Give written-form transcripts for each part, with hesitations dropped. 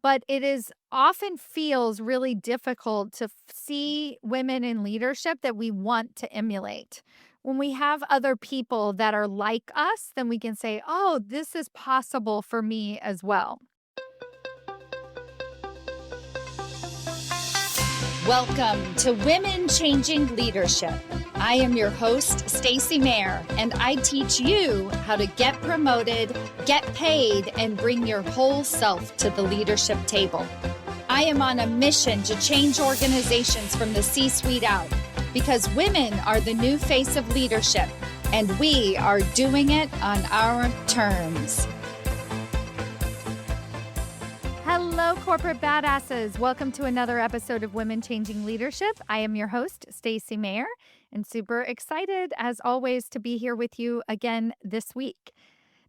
but it is often feels really difficult to see women in leadership that we want to emulate. When we have other people that are like us, then we can say, oh, this is possible for me as well. Welcome to Women Changing Leadership. I am your host, Stacy Mayer, and I teach you how to get promoted, get paid, and bring your whole self to the leadership table. I am on a mission to change organizations from the C-suite out because women are the new face of leadership, and we are doing it on our terms. Hello, corporate badasses. Welcome to another episode of Women Changing Leadership. I am your host, Stacy Mayer, and super excited, as always, to be here with you again this week.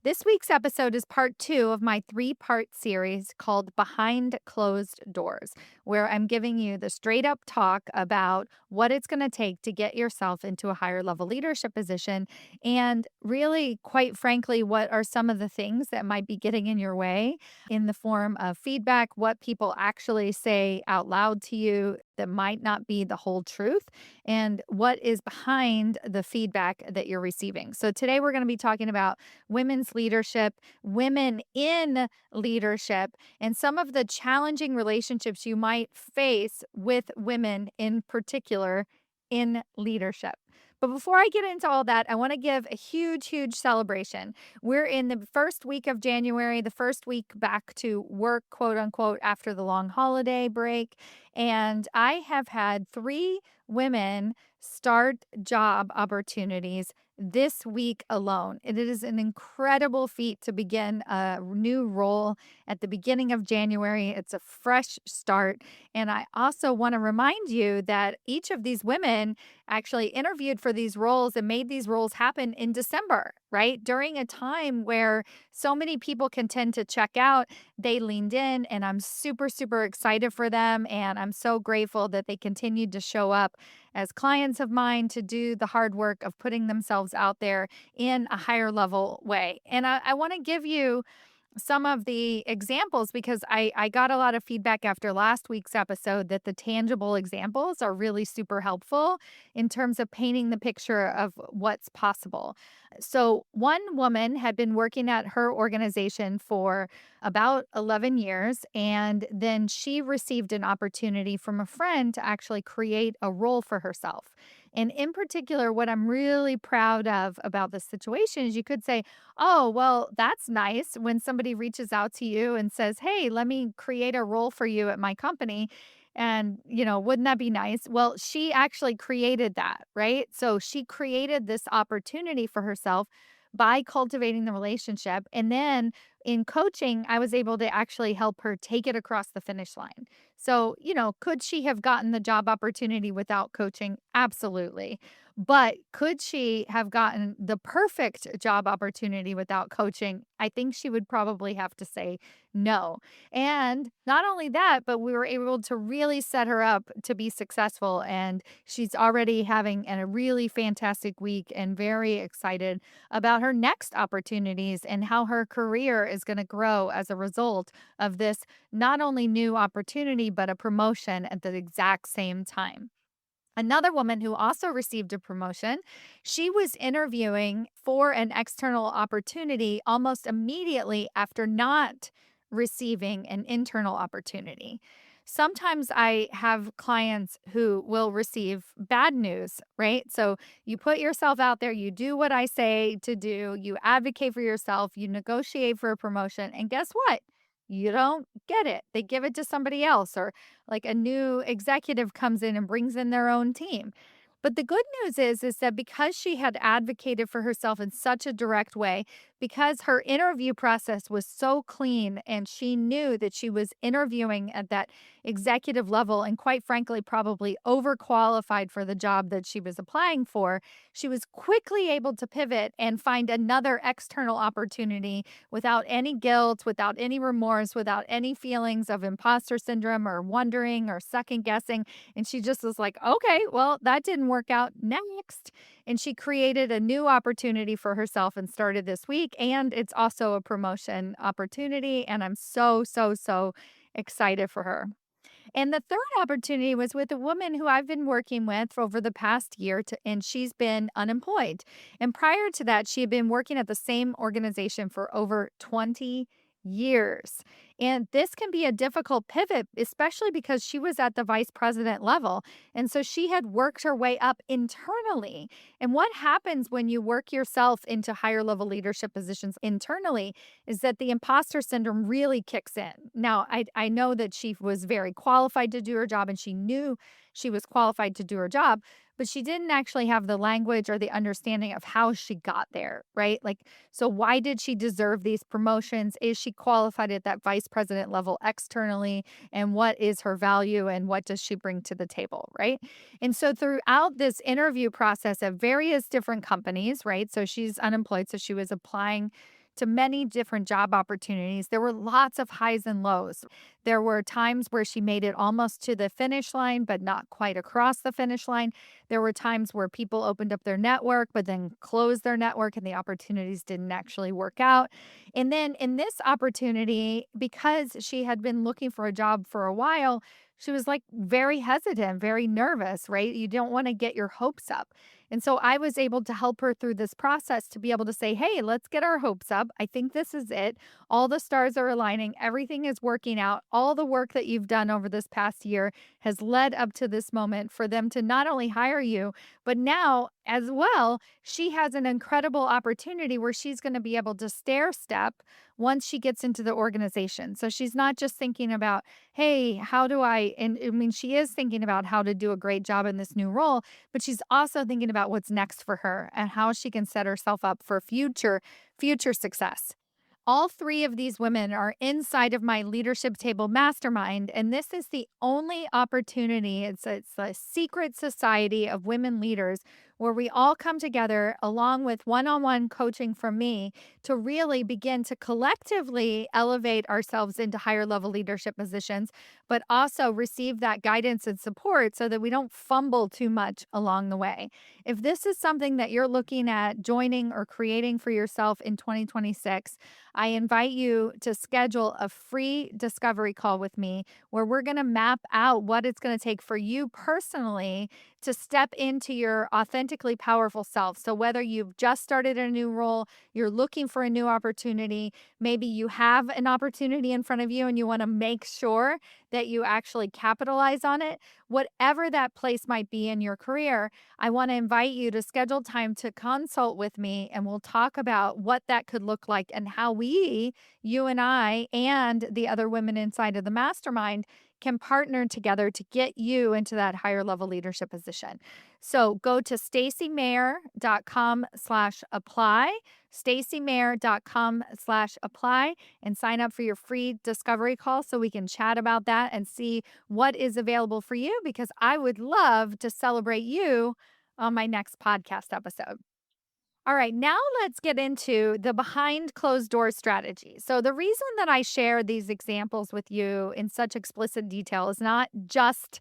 This week's episode is part 2 of my 3-part series called Behind Closed Doors, where I'm giving you the straight up talk about what it's going to take to get yourself into a higher level leadership position. And really, quite frankly, what are some of the things that might be getting in your way in the form of feedback, what people actually say out loud to you that might not be the whole truth, and what is behind the feedback that you're receiving. So today we're going to be talking about women's leadership, women in leadership, and some of the challenging relationships you might face with women in particular in leadership. But before I get into all that, I want to give a huge, huge celebration. We're in the first week of January, the first week back to work, quote unquote, after the long holiday break. And I have had 3 women start job opportunities this week alone. It is an incredible feat to begin a new role at the beginning of January. It's a fresh start. And I also want to remind you that each of these women actually interviewed for these roles and made these roles happen in December, right? During a time where so many people can tend to check out, they leaned in, and I'm super, super excited for them. And I'm so grateful that they continued to show up as clients of mine to do the hard work of putting themselves out there in a higher level way. And I want to give you some of the examples because I got a lot of feedback after last week's episode that the tangible examples are really super helpful in terms of painting the picture of what's possible. So, one woman had been working at her organization for about 11 years, and then she received an opportunity from a friend to actually create a role for herself. And in particular, what I'm really proud of about this situation is you could say, oh, well, that's nice when somebody reaches out to you and says, hey, let me create a role for you at my company. And, wouldn't that be nice? Well, she actually created that, right? So she created this opportunity for herself by cultivating the relationship. And then in coaching, I was able to actually help her take it across the finish line. So, could she have gotten the job opportunity without coaching? Absolutely. But could she have gotten the perfect job opportunity without coaching? I think she would probably have to say no. And not only that, but we were able to really set her up to be successful. And she's already having a really fantastic week and very excited about her next opportunities and how her career is going to grow as a result of this not only new opportunity, but a promotion at the exact same time. Another woman who also received a promotion, she was interviewing for an external opportunity almost immediately after not receiving an internal opportunity. Sometimes I have clients who will receive bad news, right? So you put yourself out there, you do what I say to do, you advocate for yourself, you negotiate for a promotion, and guess what? You don't get it. They give it to somebody else, or like a new executive comes in and brings in their own team. But the good news is that because she had advocated for herself in such a direct way, because her interview process was so clean and she knew that she was interviewing at that executive level and quite frankly probably overqualified for the job that she was applying for, she was quickly able to pivot and find another external opportunity without any guilt, without any remorse, without any feelings of imposter syndrome or wondering or second guessing. And she just was like, okay, well, that didn't work out. Next. And she created a new opportunity for herself and started this week. And it's also a promotion opportunity. And I'm so, so, so excited for her. And the third opportunity was with a woman who I've been working with for over the past year, and she's been unemployed. And prior to that, she had been working at the same organization for over 20 years. And this can be a difficult pivot, especially because she was at the vice president level. And so she had worked her way up internally. And what happens when you work yourself into higher level leadership positions internally is that the imposter syndrome really kicks in. Now, I know that she was very qualified to do her job and she knew she was qualified to do her job, but she didn't actually have the language or the understanding of how she got there, right? Like, so why did she deserve these promotions? Is she qualified at that vice president level externally? And what is her value and what does she bring to the table, right? And so throughout this interview process at various different companies, right? So she's unemployed, so she was applying to many different job opportunities. There were lots of highs and lows. There were times where she made it almost to the finish line, but not quite across the finish line. There were times where people opened up their network, but then closed their network and the opportunities didn't actually work out. And then in this opportunity, because she had been looking for a job for a while, she was like very hesitant, very nervous, right? You don't want to get your hopes up. And so I was able to help her through this process to be able to say, hey, let's get our hopes up. I think this is it. All the stars are aligning. Everything is working out. All the work that you've done over this past year has led up to this moment for them to not only hire you, but now as well, she has an incredible opportunity where she's going to be able to stair step once she gets into the organization. So she's not just thinking about, hey, how do and I mean, she is thinking about how to do a great job in this new role, but she's also thinking about what's next for her and how she can set herself up for future success. All three of these women are inside of my leadership table mastermind, and this is the only opportunity. It's a secret society of women leaders where we all come together along with one-on-one coaching from me to really begin to collectively elevate ourselves into higher level leadership positions, but also receive that guidance and support so that we don't fumble too much along the way. If this is something that you're looking at joining or creating for yourself in 2026, I invite you to schedule a free discovery call with me where we're going to map out what it's going to take for you personally to step into your authentically powerful self. So, whether you've just started a new role, you're looking for a new opportunity, maybe you have an opportunity in front of you and you want to make sure that you actually capitalize on it, whatever that place might be in your career, I want to invite you to schedule time to consult with me and we'll talk about what that could look like and how you and I, and the other women inside of the mastermind can partner together to get you into that higher level leadership position. So go to stacymayer.com/apply, stacymayer.com/apply, and sign up for your free discovery call so we can chat about that and see what is available for you because I would love to celebrate you on my next podcast episode. All right, now let's get into the behind closed doors strategy. So, the reason that I share these examples with you in such explicit detail is not just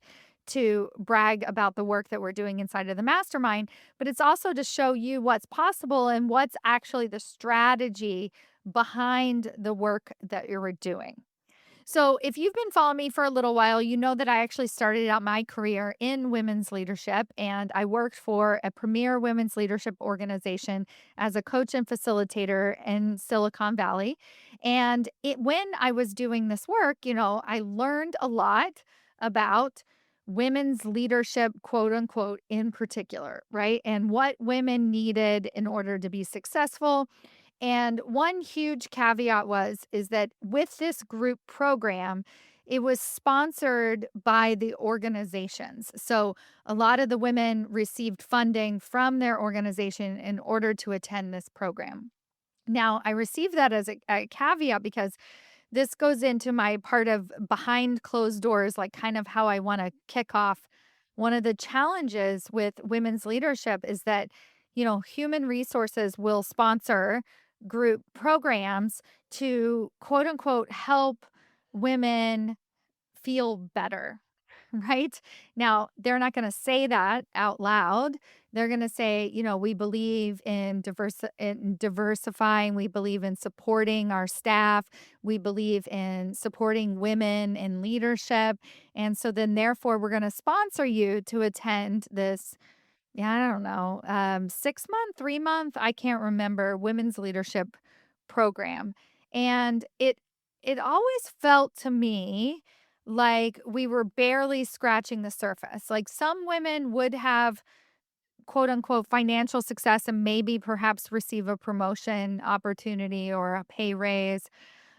to brag about the work that we're doing inside of the mastermind, but it's also to show you what's possible and what's actually the strategy behind the work that you're doing. So, if you've been following me for a little while, you know that I actually started out my career in women's leadership and I worked for a premier women's leadership organization as a coach and facilitator in Silicon Valley. And when I was doing this work, I learned a lot about women's leadership, quote unquote, in particular, right? And what women needed in order to be successful and one huge caveat is that with this group program, it was sponsored by the organizations. So a lot of the women received funding from their organization in order to attend this program. Now, I received that as a caveat because this goes into my part of behind closed doors, like kind of how I want to kick off. One of the challenges with women's leadership is that, human resources will sponsor group programs to quote unquote help women feel better, right? Now, they're not going to say that out loud. They're going to say, we believe in diversifying, we believe in supporting our staff, we believe in supporting women in leadership. And so then therefore we're going to sponsor you to attend this, yeah, I don't know, 6 month, 3 month, I can't remember, women's leadership program. And it always felt to me like we were barely scratching the surface. Like some women would have quote unquote financial success and maybe perhaps receive a promotion opportunity or a pay raise.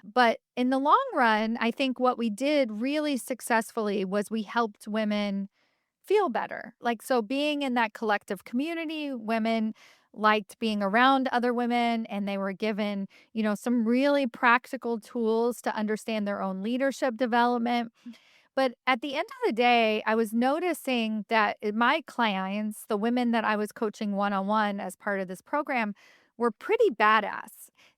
But in the long run, I think what we did really successfully was we helped women feel better. Like, so being in that collective community, women liked being around other women and they were given, some really practical tools to understand their own leadership development. But at the end of the day, I was noticing that my clients, the women that I was coaching one on one as part of this program, were pretty badass.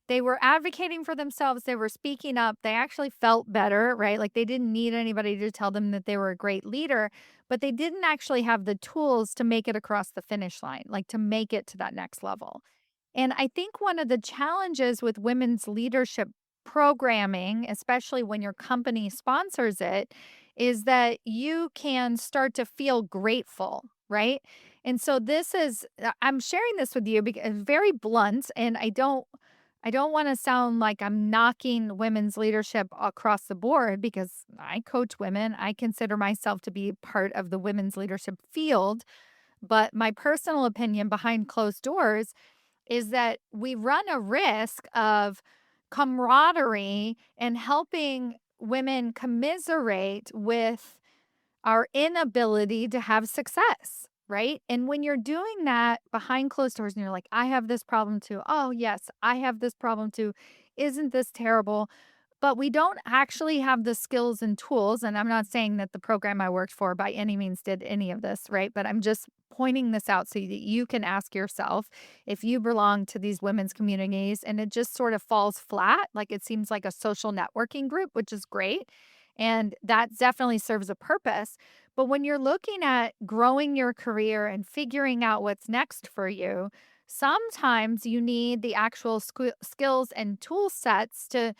They were advocating for themselves. They were speaking up. They actually felt better, right? Like they didn't need anybody to tell them that they were a great leader, but they didn't actually have the tools to make it across the finish line, like to make it to that next level. And I think one of the challenges with women's leadership programming, especially when your company sponsors it, is that you can start to feel grateful, right? And so I'm sharing this with you because it's very blunt and I don't want to sound like I'm knocking women's leadership across the board because I coach women. I consider myself to be part of the women's leadership field, but my personal opinion behind closed doors is that we run a risk of camaraderie and helping women commiserate with our inability to have success, right? And when you're doing that behind closed doors and you're like, I have this problem too. Oh, yes, I have this problem too. Isn't this terrible? But we don't actually have the skills and tools. And I'm not saying that the program I worked for by any means did any of this, right? But I'm just pointing this out so that you can ask yourself if you belong to these women's communities and it just sort of falls flat, like it seems like a social networking group, which is great. And that definitely serves a purpose. But when you're looking at growing your career and figuring out what's next for you, sometimes you need the actual skills and tool sets to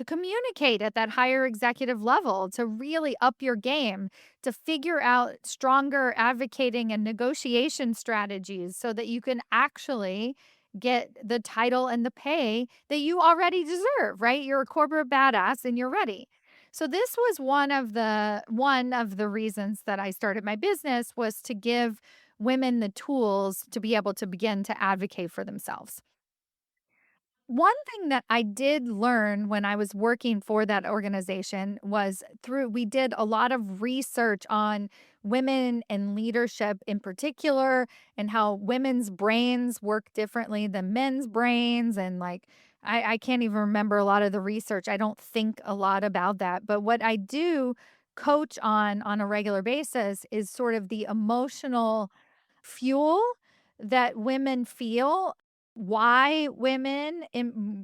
communicate at that higher executive level, to really up your game, to figure out stronger advocating and negotiation strategies so that you can actually get the title and the pay that you already deserve, right? You're a corporate badass and you're ready. So this was one of the reasons that I started my business was to give women the tools to be able to begin to advocate for themselves. One thing that I did learn when I was working for that organization was we did a lot of research on women and leadership in particular, and how women's brains work differently than men's brains. And like, I can't even remember a lot of the research. I don't think a lot about that. But what I do coach on a regular basis is sort of the emotional fuel that women feel, why women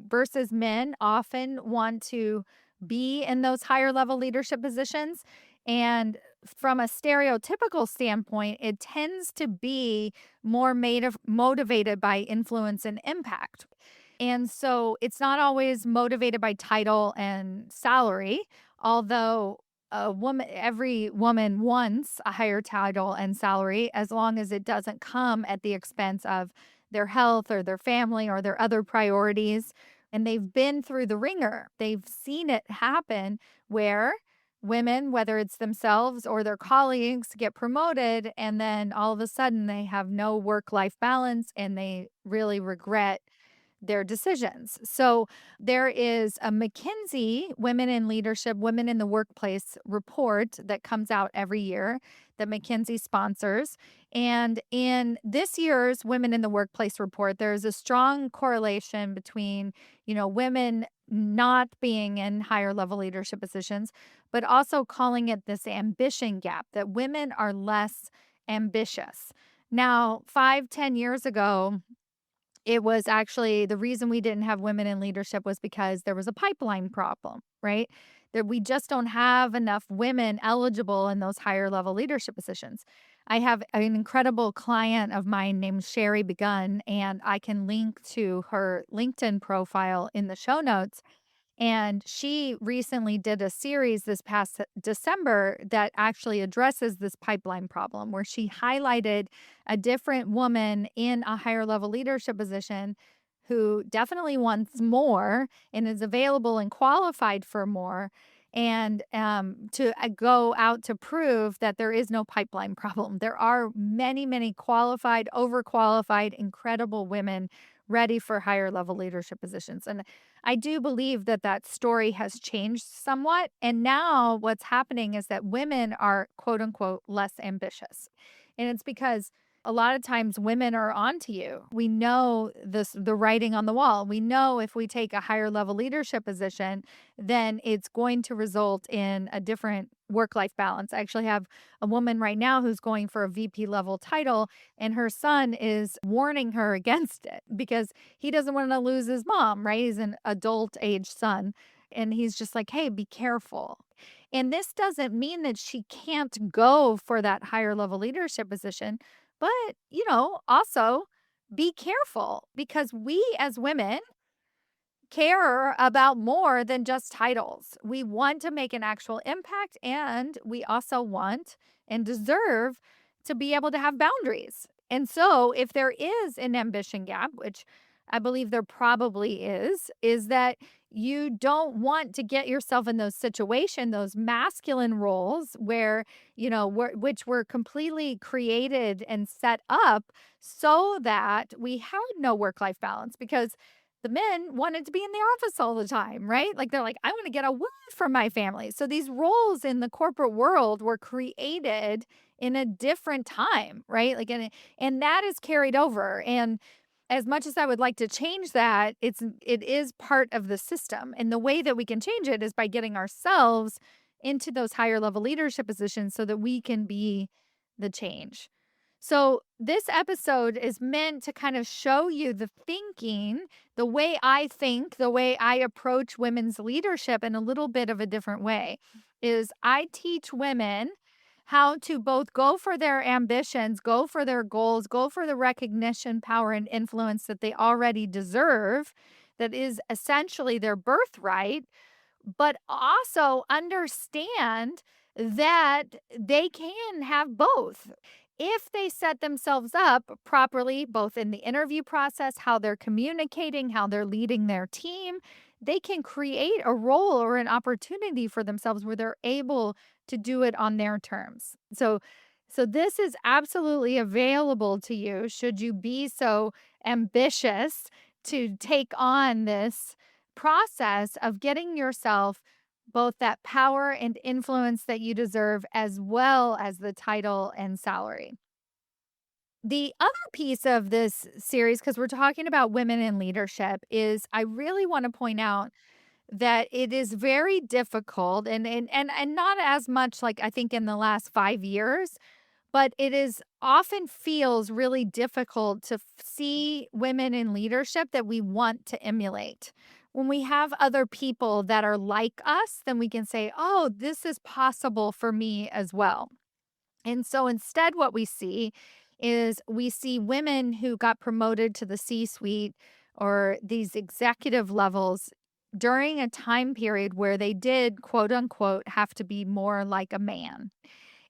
versus men often want to be in those higher level leadership positions. And from a stereotypical standpoint, it tends to be more motivated by influence and impact. And so it's not always motivated by title and salary, although every woman wants a higher title and salary as long as it doesn't come at the expense of their health or their family or their other priorities. And they've been through the ringer. They've seen it happen where women, whether it's themselves or their colleagues, get promoted and then all of a sudden they have no work-life balance and they really regret their decisions. So there is a McKinsey Women in Leadership, Women in the Workplace report that comes out every year that McKinsey sponsors. And in this year's Women in the Workplace report, there's a strong correlation between, women not being in higher level leadership positions, but also calling it this ambition gap, that women are less ambitious. Now, 5, 10 years ago, it was actually the reason we didn't have women in leadership was because there was a pipeline problem, right? that we just don't have enough women eligible in those higher level leadership positions. I have an incredible client of mine named Sherry Begun, and I can link to her LinkedIn profile in the show notes. And she recently did a series this past December that actually addresses this pipeline problem, where she highlighted a different woman in a higher level leadership position who definitely wants more and is available and qualified for more. And to go out to prove that there is no pipeline problem. There are many, many qualified, overqualified, incredible women ready for higher level leadership positions. And I do believe that that story has changed somewhat. And now what's happening is that women are quote unquote less ambitious. And it's because a lot of times women are onto you. We know the writing on the wall. We know if we take a higher level leadership position, then it's going to result in a different work-life balance. I actually have a woman right now who's going for a VP level title, and her son is warning her against it because he doesn't want to lose his mom, right? He's an adult age son. And he's just like, hey, be careful. And this doesn't mean that she can't go for that higher level leadership position, but, also be careful because we as women care about more than just titles. We want to make an actual impact, and we also want and deserve to be able to have boundaries. And so, if there is an ambition gap, which I believe there probably is that you don't want to get yourself in those situations, those masculine roles where, which were completely created and set up so that we had no work life balance because the men wanted to be in the office all the time, right? Like they're like, I want to get away from my family. So these roles in the corporate world were created in a different time, right? And that is carried over. And as much as I would like to change that, it is part of the system. And the way that we can change it is by getting ourselves into those higher level leadership positions so that we can be the change. So, this episode is meant to kind of show you the thinking, the way I think, the way I approach women's leadership in a little bit of a different way. Is I teach women how to both go for their ambitions, go for their goals, go for the recognition, power, and influence that they already deserve, that is essentially their birthright, but also understand that they can have both if they set themselves up properly, both in the interview process, how they're communicating, how they're leading their team. They can create a role or an opportunity for themselves where they're able to do it on their terms. So this is absolutely available to you should you be so ambitious to take on this process of getting yourself both that power and influence that you deserve, as well as the title and salary. The other piece of this series, because we're talking about women in leadership, is I really want to point out that it is very difficult and not as much like I think in the last 5 years, but it is often feels really difficult to see women in leadership that we want to emulate. When we have other people that are like us, then we can say, oh, this is possible for me as well. And so instead, what we see is we see women who got promoted to the C suite or these executive levels during a time period where they did, quote unquote, have to be more like a man.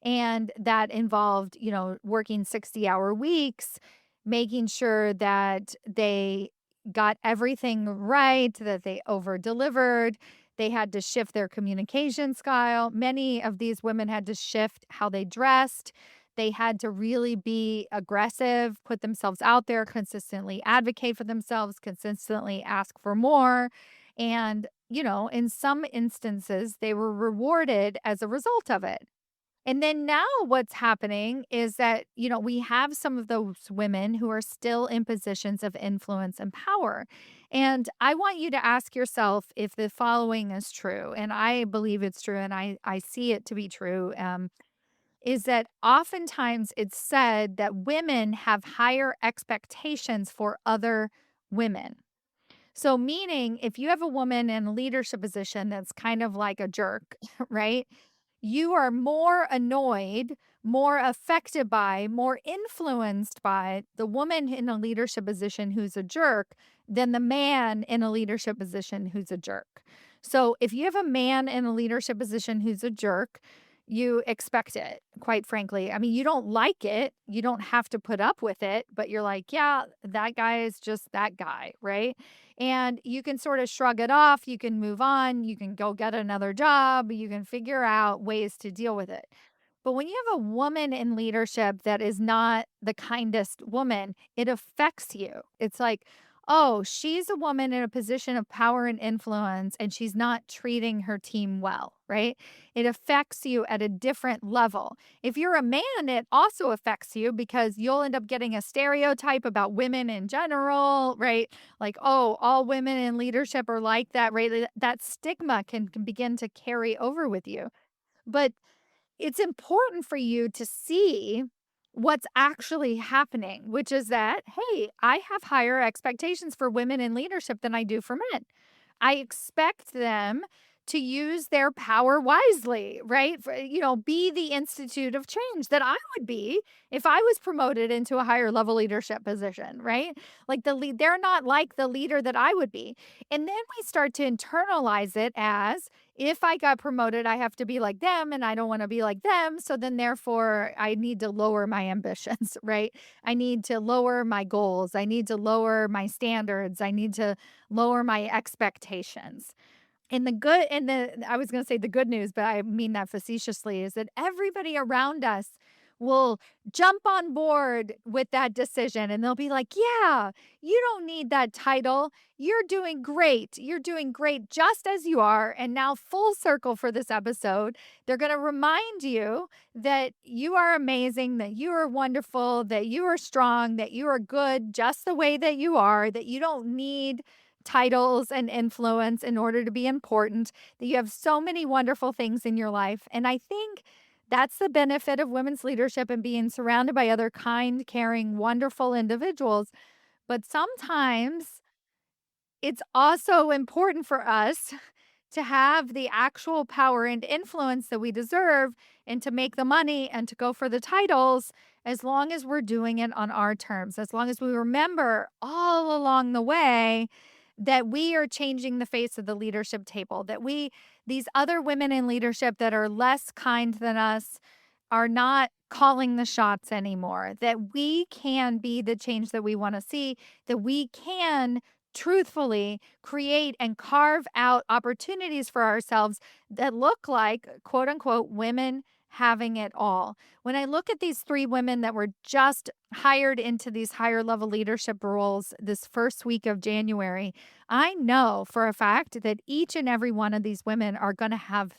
And that involved, working 60-hour weeks, making sure that they got everything right, that they over delivered. They had to shift their communication style. Many of these women had to shift how they dressed. They had to really be aggressive, put themselves out there, consistently advocate for themselves, consistently ask for more. And, in some instances, they were rewarded as a result of it. And then now what's happening is that, we have some of those women who are still in positions of influence and power. And I want you to ask yourself if the following is true. And I believe it's true, and I see it to be true. Is that oftentimes it's said that women have higher expectations for other women. So, meaning if you have a woman in a leadership position that's kind of like a jerk, right? You are more annoyed, more affected by, more influenced by the woman in a leadership position who's a jerk than the man in a leadership position who's a jerk. So, if you have a man in a leadership position who's a jerk, you expect it, quite frankly. I mean, you don't like it. You don't have to put up with it, but you're like, yeah, that guy is just that guy, right? And you can sort of shrug it off. You can move on. You can go get another job. You can figure out ways to deal with it. But when you have a woman in leadership that is not the kindest woman, it affects you. It's like, oh, she's a woman in a position of power and influence, and she's not treating her team well, right? It affects you at a different level. If you're a man, it also affects you because you'll end up getting a stereotype about women in general, right? Like, oh, all women in leadership are like that, right? That stigma can begin to carry over with you. But it's important for you to see what's actually happening, which is that, hey, I have higher expectations for women in leadership than I do for men. I expect them to use their power wisely, right? Be the institute of change that I would be if I was promoted into a higher level leadership position, right? Like they're not like the leader that I would be. And then we start to internalize it as if I got promoted, I have to be like them and I don't want to be like them. So then, therefore, I need to lower my ambitions, right? I need to lower my goals. I need to lower my standards. I need to lower my expectations. I was gonna say the good news, but I mean that facetiously, is that everybody around us will jump on board with that decision and they'll be like, "Yeah, you don't need that title. You're doing great. You're doing great just as you are." And now full circle for this episode, they're gonna remind you that you are amazing, that you are wonderful, that you are strong, that you are good just the way that you are, that you don't need titles and influence in order to be important, that you have so many wonderful things in your life. And I think that's the benefit of women's leadership and being surrounded by other kind, caring, wonderful individuals. But sometimes it's also important for us to have the actual power and influence that we deserve and to make the money and to go for the titles as long as we're doing it on our terms, as long as we remember all along the way that we are changing the face of the leadership table, that these other women in leadership that are less kind than us are not calling the shots anymore, that we can be the change that we want to see, that we can truthfully create and carve out opportunities for ourselves that look like, quote unquote, women having it all. When I look at these three women that were just hired into these higher level leadership roles this first week of January, I know for a fact that each and every one of these women are going to have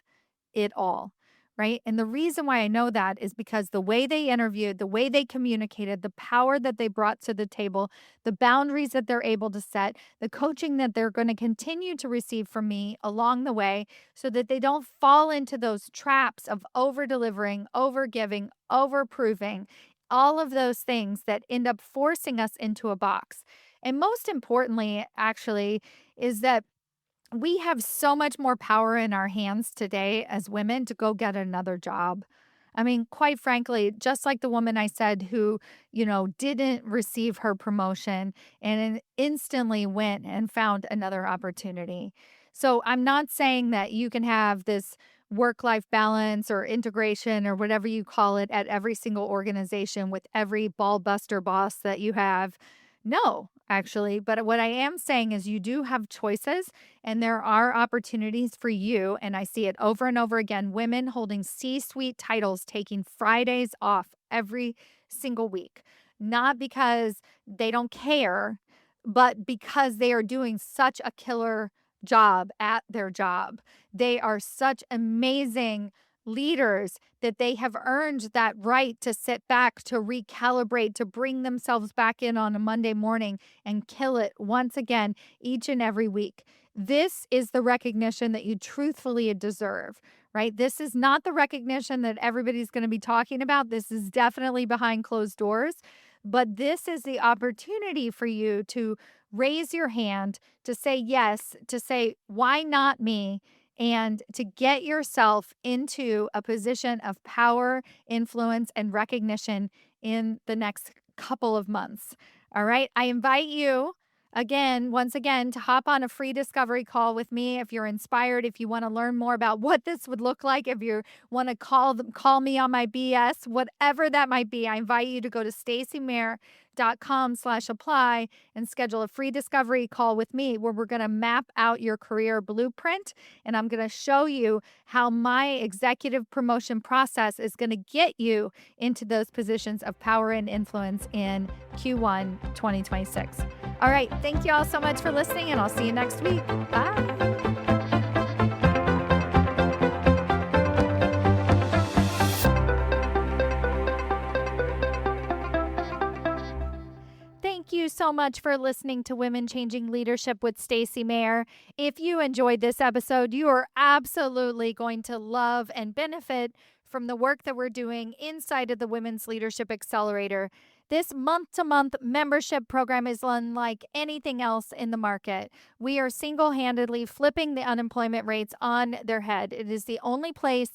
it all. Right. And the reason why I know that is because the way they interviewed, the way they communicated, the power that they brought to the table, the boundaries that they're able to set, the coaching that they're going to continue to receive from me along the way so that they don't fall into those traps of over delivering, over giving, over proving, all of those things that end up forcing us into a box. And most importantly, actually, is that we have so much more power in our hands today as women to go get another job. I mean, quite frankly, just like the woman I said who, didn't receive her promotion and then instantly went and found another opportunity. So I'm not saying that you can have this work life balance or integration or whatever you call it at every single organization with every ball buster boss that you have. No, actually. But what I am saying is you do have choices and there are opportunities for you. And I see it over and over again, women holding C suite titles, taking Fridays off every single week, not because they don't care, but because they are doing such a killer job at their job. They are such amazing leaders that they have earned that right to sit back, to recalibrate, to bring themselves back in on a Monday morning and kill it once again each and every week. This is the recognition that you truthfully deserve, right? This is not the recognition that everybody's going to be talking about. This is definitely behind closed doors, but this is the opportunity for you to raise your hand, to say yes, to say, why not me? And to get yourself into a position of power, influence, and recognition in the next couple of months. All right. I invite you once again, to hop on a free discovery call with me if you're inspired, if you want to learn more about what this would look like, if you want to call me on my BS, whatever that might be. I invite you to go to stacymayer.com/apply and schedule a free discovery call with me where we're going to map out your career blueprint, and I'm going to show you how my executive promotion process is going to get you into those positions of power and influence in Q1 2026. All right. Thank you all so much for listening, and I'll see you next week. Bye. Thank you so much for listening to Women Changing Leadership with Stacy Mayer. If you enjoyed this episode, you are absolutely going to love and benefit from the work that we're doing inside of the Women's Leadership Accelerator. This month-to-month membership program is unlike anything else in the market. We are single-handedly flipping the unemployment rates on their head. It is the only place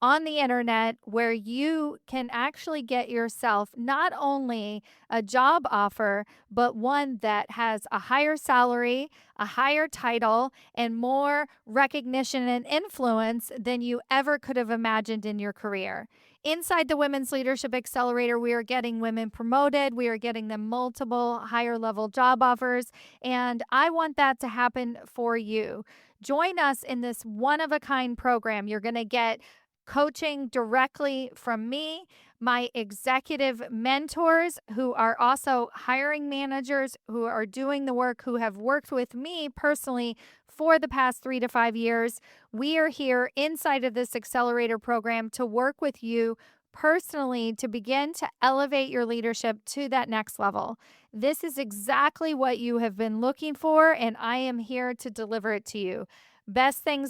on the internet where you can actually get yourself not only a job offer, but one that has a higher salary, a higher title, and more recognition and influence than you ever could have imagined in your career. Inside the Women's Leadership Accelerator, we are getting women promoted. We are getting them multiple higher level job offers. And I want that to happen for you. Join us in this one of a kind program. You're going to get coaching directly from me, my executive mentors who are also hiring managers who are doing the work, who have worked with me personally for the past 3 to 5 years. We are here inside of this accelerator program to work with you personally to begin to elevate your leadership to that next level. This is exactly what you have been looking for, and I am here to deliver it to you. Best thing,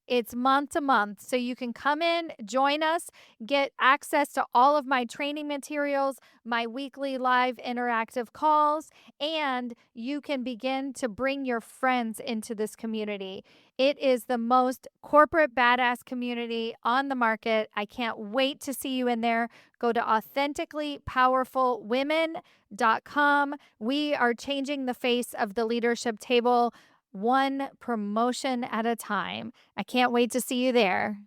it's month to month. So you can come in, join us, get access to all of my training materials, my weekly live interactive calls, and you can begin to bring your friends into this community. It is the most corporate badass community on the market. I can't wait to see you in there. Go to authenticallypowerfulwomen.com. We are changing the face of the leadership table one promotion at a time. I can't wait to see you there.